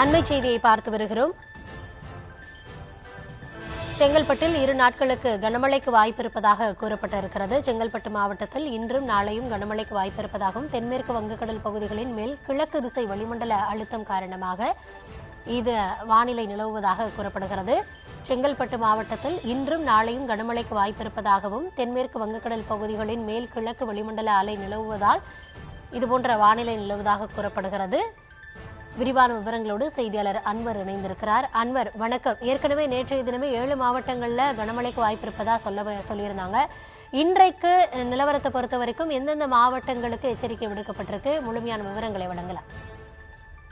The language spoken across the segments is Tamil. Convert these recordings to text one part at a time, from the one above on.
அண்மை செய்தியை பார்த்து வருகிறோம். செங்கல்பட்டில் 2 நாட்களுக்கு கனமழைக்கு வாய்ப்பு இருப்பதாக கூறப்பட்டிருக்கிறது. செங்கல்பட்டு மாவட்டத்தில் இன்றும் நாளையும் கனமழைக்கு வாய்ப்பு இருப்பதாகவும் தென்மேற்கு வங்கக்கடல் பகுதிகளின் மேல் கிழக்கு திசை வளிமண்டல அழுத்தம் காரணமாக இது வானிலை நிலவுவதாக கூறப்படுகிறது. செங்கல்பட்டு மாவட்டத்தில் இன்றும் நாளையும் கனமழைக்கு வாய்ப்பு இருப்பதாகவும் தென்மேற்கு வங்கக்கடல் பகுதிகளின் மேல் கிழக்கு வளிமண்டல அலை நிலவுவதால் இதுபோன்ற வானிலை நிலவுவதாக கூறப்படுகிறது. விரிவான விவரங்களோடு செய்தியாளர் அன்வர் இணைந்திருக்கிறார். அன்வர், வணக்கம். ஏற்கனவே நேற்றைய தினமே 7 மாவட்டங்களில் கனமழைக்கு வாய்ப்பு இருப்பதா சொல்லியிருந்தாங்க. இன்றைக்கு நிலவரத்தை பொறுத்த வரைக்கும் எந்தெந்த மாவட்டங்களுக்கு எச்சரிக்கை விடுக்கப்பட்டிருக்கு? முழுமையான விவரங்களை வழங்கலாம்.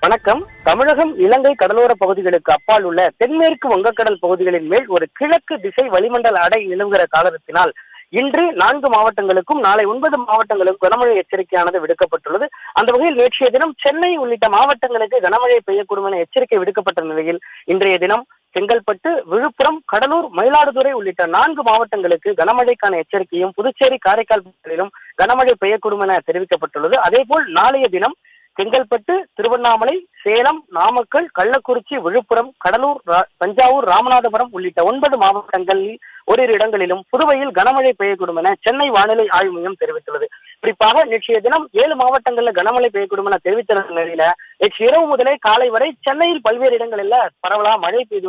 வணக்கம். தமிழகம், இலங்கை கடலோர பகுதிகளுக்கு அப்பால் உள்ள தென்மேற்கு வங்கக்கடல் பகுதிகளின் மேல் ஒரு கிழக்கு திசை வளிமண்டல அடை நிலவுகிற காரணத்தினால் இன்று 4 மாவட்டங்களுக்கும் நாளை 9 மாவட்டங்களுக்கும் கனமழை எச்சரிக்கையானது விடுக்கப்பட்டுள்ளது. அந்த வகையில் நேற்றைய தினம் சென்னை உள்ளிட்ட மாவட்டங்களுக்கு கனமழை பெய்யக்கூடும் என எச்சரிக்கை விடுக்கப்பட்ட நிலையில் இன்றைய தினம் செங்கல்பட்டு, விழுப்புரம், கடலூர், மயிலாடுதுறை உள்ளிட்ட 4 மாவட்டங்களுக்கு கனமழைக்கான எச்சரிக்கையும் புதுச்சேரி, காரைக்கால் பகுதிகளிலும் கனமழை பெய்யக்கூடும் என தெரிவிக்கப்பட்டுள்ளது. அதேபோல் நாளைய தினம் செங்கல்பட்டு, திருவண்ணாமலை, சேலம், நாமக்கல், கள்ளக்குறிச்சி, விழுப்புரம், கடலூர், தஞ்சாவூர், ராமநாதபுரம் உள்ளிட்ட 9 மாவட்டங்களில் ஓரிரு இடங்களிலும் புதுவையில் கனமழை பெய்யக்கூடும் என சென்னை வானிலை ஆய்வு மையம் தெரிவித்துள்ளது. குறிப்பாக நேற்றைய தினம் 7 மாவட்டங்களில் கனமழை பெய்யக்கூடும் என தெரிவித்த நிலையில நேற்று இரவு முதலே காலை வரை சென்னையில் பல்வேறு இடங்களில் பரவலா மழை பெய்து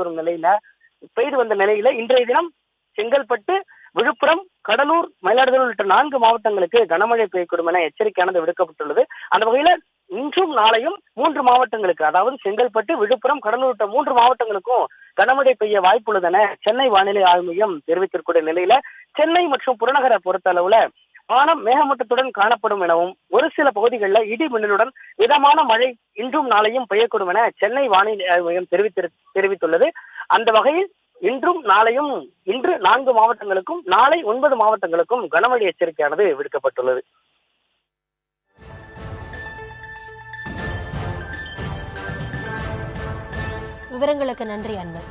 வந்த நிலையில இன்றைய தினம் செங்கல்பட்டு, விழுப்புரம், கடலூர், மயிலாடுதுறை உள்ளிட்ட 4 மாவட்டங்களுக்கு கனமழை பெய்யக்கூடும் என எச்சரிக்கையானது விடுக்கப்பட்டுள்ளது. அந்த வகையில இன்றும் நாளையும் 3 மாவட்டங்களுக்கு, அதாவது செங்கல்பட்டு, விழுப்புரம், கடலூர் உள்ளிட்ட 3 மாவட்டங்களுக்கும் கனமழை பெய்ய வாய்ப்புள்ளது என சென்னை வானிலை ஆய்வு மையம் தெரிவித்திருக்கூடிய நிலையில சென்னை மற்றும் புறநகரை பொறுத்த அளவுல வானம் மேகமூட்டத்துடன் காணப்படும் எனவும் ஒரு சில பகுதிகளில் இடி மின்னலுடன் மிதமான மழை இன்றும் நாளையும் பெய்யக்கூடும் என சென்னை வானிலை ஆய்வு மையம் தெரிவித்துள்ளது. அந்த வகையில் இன்றும் நாளையும் இன்று 4 மாவட்டங்களுக்கும் நாளை 9 மாவட்டங்களுக்கும் கனமழை எச்சரிக்கையானது விடுக்கப்பட்டுள்ளது. விவரங்களுக்கு நன்றி அன்வர்.